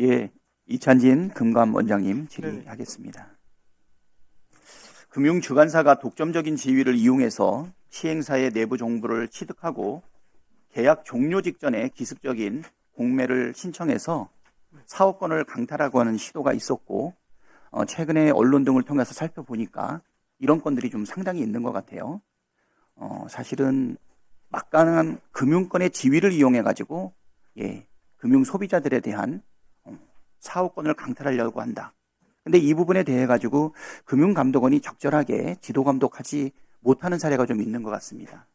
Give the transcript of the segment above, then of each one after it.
예, 이찬진 금감원장님 질의하겠습니다. 금융주관사가 독점적인 지위를 이용해서 시행사의 내부 정보를 취득하고 계약 종료 직전에 기습적인 공매를 신청해서 사업권을 강탈하고 하는 시도가 있었고, 최근에 언론 등을 통해서 살펴보니까 이런 건들이 좀 상당히 있는 것 같아요. 사실은 막강한 금융권의 지위를 이용해가지고 금융 소비자들에 대한 사업권을 강탈하려고 한다. 근데 이 부분에 대해 가지고 금융감독원이 적절하게 지도감독하지 못하는 사례가 좀 있는 것 같습니다.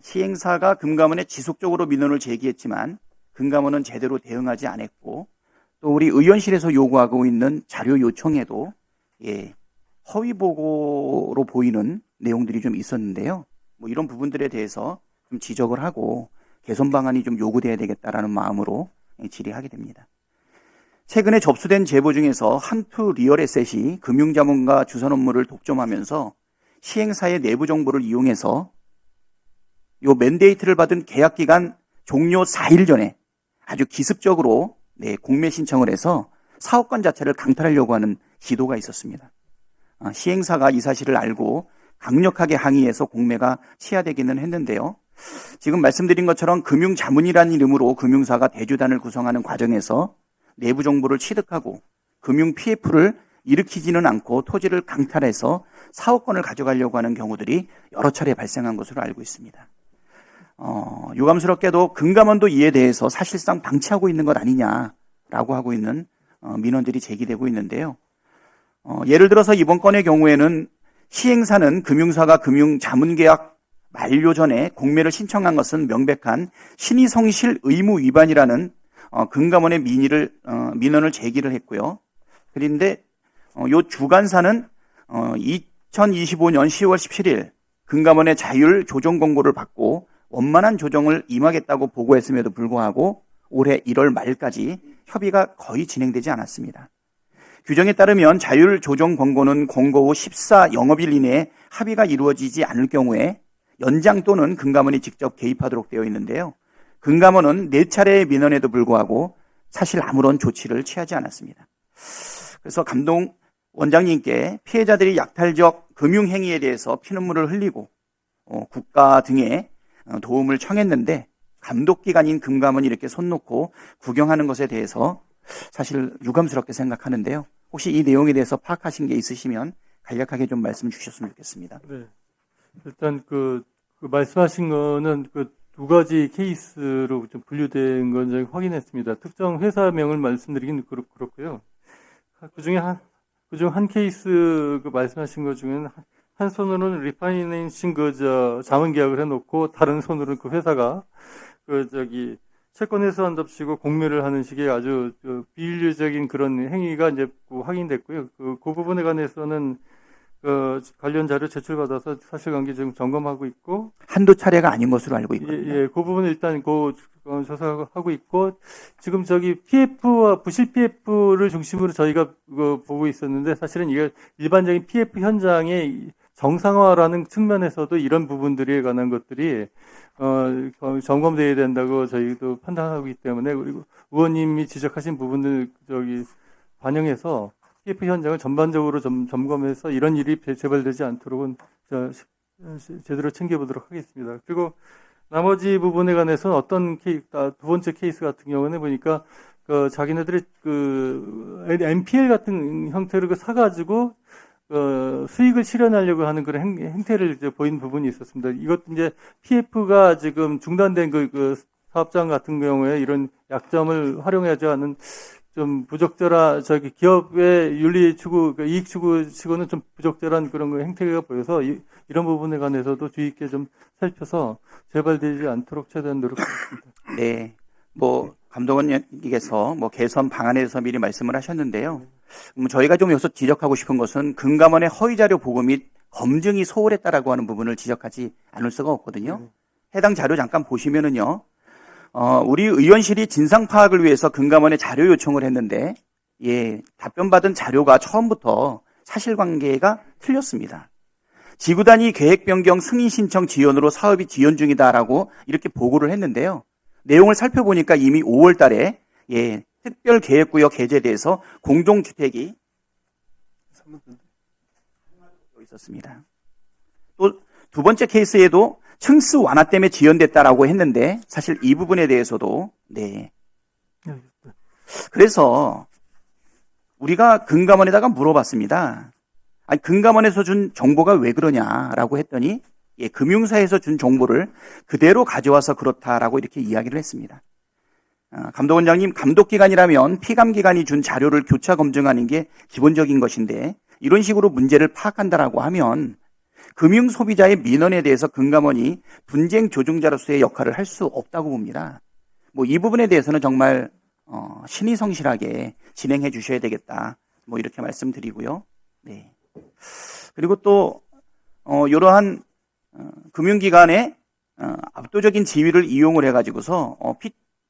시행사가 금감원에 지속적으로 민원을 제기했지만 금감원은 제대로 대응하지 않았고, 또 우리 의원실에서 요구하고 있는 자료 요청에도 허위 보고로 보이는 내용들이 좀 있었는데요. 뭐 이런 부분들에 대해서 좀 지적을 하고 개선 방안이 좀 요구돼야 되겠다라는 마음으로 질의하게 됩니다. 최근에 접수된 제보 중에서 한투 리얼에셋이 금융자문과 주선 업무를 독점하면서 시행사의 내부 정보를 이용해서 요 맨데이트를 받은 계약기간 종료 4일 전에 아주 기습적으로 공매 신청을 해서 사업권 자체를 강탈하려고 하는 시도가 있었습니다. 시행사가 이 사실을 알고 강력하게 항의해서 공매가 취하되기는 했는데요. 지금 말씀드린 것처럼 금융자문이라는 이름으로 금융사가 대주단을 구성하는 과정에서 내부 정보를 취득하고 금융 PF를 일으키지는 않고 토지를 강탈해서 사업권을 가져가려고 하는 경우들이 여러 차례 발생한 것으로 알고 있습니다. 유감스럽게도 금감원도 이에 대해서 사실상 방치하고 있는 것 아니냐라고 하고 있는 민원들이 제기되고 있는데요. 예를 들어서 이번 건의 경우에는 시행사는 금융사가 금융자문계약 만료 전에 공매를 신청한 것은 명백한 신의성실 의무 위반이라는 금감원의 민원을 제기를 했고요. 그런데 요 주관사는 2025년 10월 17일 금감원의 자율 조정 권고를 받고 원만한 조정을 임하겠다고 보고했음에도 불구하고 올해 1월 말까지 협의가 거의 진행되지 않았습니다. 규정에 따르면 자율 조정 권고는 권고 후 14 영업일 이내에 합의가 이루어지지 않을 경우에 연장 또는 금감원이 직접 개입하도록 되어 있는데요. 금감원은 4차례의 민원에도 불구하고 사실 아무런 조치를 취하지 않았습니다. 그래서 감독원장님께 피해자들이 약탈적 금융행위에 대해서 피눈물을 흘리고 국가 등의 도움을 청했는데 감독기관인 금감원이 이렇게 손 놓고 구경하는 것에 대해서 사실 유감스럽게 생각하는데요. 혹시 이 내용에 대해서 파악하신 게 있으시면 간략하게 좀 말씀 주셨으면 좋겠습니다. 네. 일단 그 말씀하신 거는 두 가지 케이스로 좀 분류된 건 제가 확인했습니다. 특정 회사명을 말씀드리긴 그렇고요. 그중 한 케이스 말씀하신 것 중에는 한 손으로는 리파이낸싱 자문 계약을 해놓고 다른 손으로는 그 회사가 채권 회수한답시고 공매를 하는 식의 아주 비윤리적인 그런 행위가 이제 확인됐고요. 그 부분에 관해서는 관련 자료 제출받아서 사실관계 지금 점검하고 있고, 한두 차례가 아닌 것으로 알고 있거든요. 그 부분은 일단 조사하고 있고, 지금 PF와 부실 PF를 중심으로 저희가 보고 있었는데, 사실은 이게 일반적인 PF 현장의 정상화라는 측면에서도 이런 부분들에 관한 것들이 점검되어야 된다고 저희도 판단하고 있기 때문에, 그리고 의원님이 지적하신 부분들 반영해서 PF 현장을 전반적으로 점검해서 이런 일이 재발되지 않도록은 제대로 챙겨보도록 하겠습니다. 그리고 나머지 부분에 관해서는 두 번째 케이스 같은 경우는 보니까 자기네들이 NPL 같은 형태로 사가지고 수익을 실현하려고 하는 그런 행태를 보인 부분이 있었습니다. 이것도 이제 PF가 지금 중단된 사업장 같은 경우에 이런 약점을 활용하지 않은 좀 부적절한 기업의 윤리 추구, 이익 추구치고는 좀 부적절한 그런 행태가 보여서 이런 부분에 관해서도 주의 있게 좀 살펴서 재발되지 않도록 최대한 노력하겠습니다. 네, 감독원님께서 개선 방안에 대해서 미리 말씀을 하셨는데요. 저희가 좀 여기서 지적하고 싶은 것은 금감원의 허위 자료 보고 및 검증이 소홀했다라고 하는 부분을 지적하지 않을 수가 없거든요. 해당 자료 잠깐 보시면은요. 우리 의원실이 진상 파악을 위해서 금감원에 자료 요청을 했는데, 답변받은 자료가 처음부터 사실관계가 틀렸습니다. 지구 단위 계획 변경 승인 신청 지연으로 사업이 지연 중이다라고 이렇게 보고를 했는데요. 내용을 살펴보니까 이미 5월 달에 특별계획구역 해제돼서 공동주택이 있었습니다. 또 두 번째 케이스에도 층수 완화 때문에 지연됐다라고 했는데 사실 이 부분에 대해서도 그래서 우리가 금감원에다가 물어봤습니다. 아니, 금감원에서 준 정보가 왜 그러냐라고 했더니 금융사에서 준 정보를 그대로 가져와서 그렇다라고 이렇게 이야기를 했습니다. 감독원장님, 감독기관이라면 피감기관이 준 자료를 교차 검증하는 게 기본적인 것인데 이런 식으로 문제를 파악한다라고 하면 금융소비자의 민원에 대해서 금감원이 분쟁 조정자로서의 역할을 할 수 없다고 봅니다. 뭐 이 부분에 대해서는 정말 신의 성실하게 진행해 주셔야 되겠다. 뭐 이렇게 말씀드리고요. 네. 그리고 또 이러한 금융기관의 압도적인 지위를 이용을 해가지고서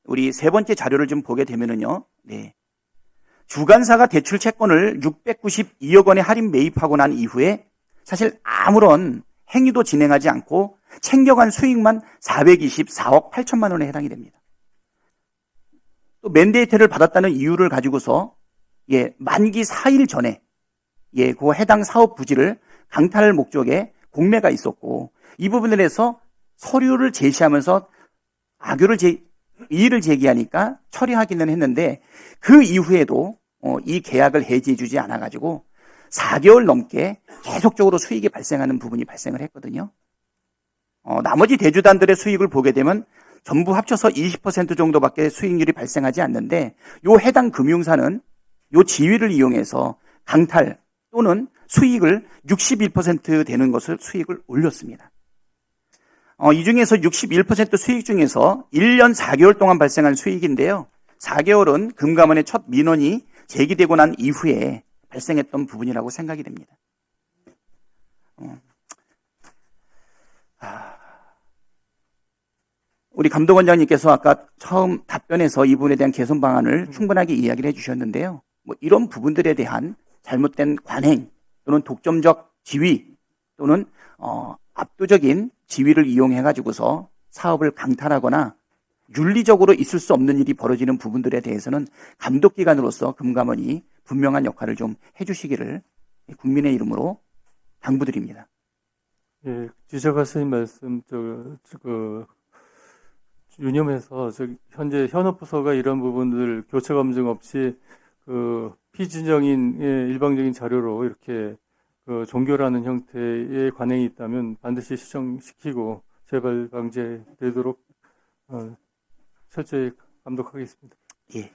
우리 세 번째 자료를 좀 보게 되면은요. 네. 주관사가 대출 채권을 692억 원에 할인 매입하고 난 이후에 사실 아무런 행위도 진행하지 않고 챙겨간 수익만 424억 8천만 원에 해당이 됩니다. 또 맨데이트를 받았다는 이유를 가지고서 만기 4일 전에 그 해당 사업 부지를 강탈 목적의 공매가 있었고 이 부분에 대해서 서류를 제시하면서 이의를 제기하니까 처리하기는 했는데 그 이후에도 이 계약을 해지해 주지 않아 가지고 4개월 넘게 계속적으로 수익이 발생하는 부분이 발생을 했거든요. 나머지 대주단들의 수익을 보게 되면 전부 합쳐서 20% 정도밖에 수익률이 발생하지 않는데 요 해당 금융사는 요 지위를 이용해서 강탈 또는 수익을 61% 되는 것을 수익을 올렸습니다. 이 중에서 61% 수익 중에서 1년 4개월 동안 발생한 수익인데요. 4개월은 금감원의 첫 민원이 제기되고 난 이후에 발생했던 부분이라고 생각이 됩니다. 우리 감독원장님께서 아까 처음 답변에서 이 부분에 대한 개선 방안을 충분하게 이야기를 해주셨는데요. 뭐 이런 부분들에 대한 잘못된 관행 또는 독점적 지위 또는 압도적인 지위를 이용해가지고서 사업을 강탈하거나 윤리적으로 있을 수 없는 일이 벌어지는 부분들에 대해서는 감독기관으로서 금감원이 분명한 역할을 좀 해주시기를 국민의 이름으로 당부드립니다. 예, 지적하신 말씀 유념해서 현재 현업부서가 이런 부분들 교체 검증 없이 피진정인 일방적인 자료로 이렇게 종결하는 형태의 관행이 있다면 반드시 시정시키고 재발 방지되도록 철저히 감독하겠습니다. 예.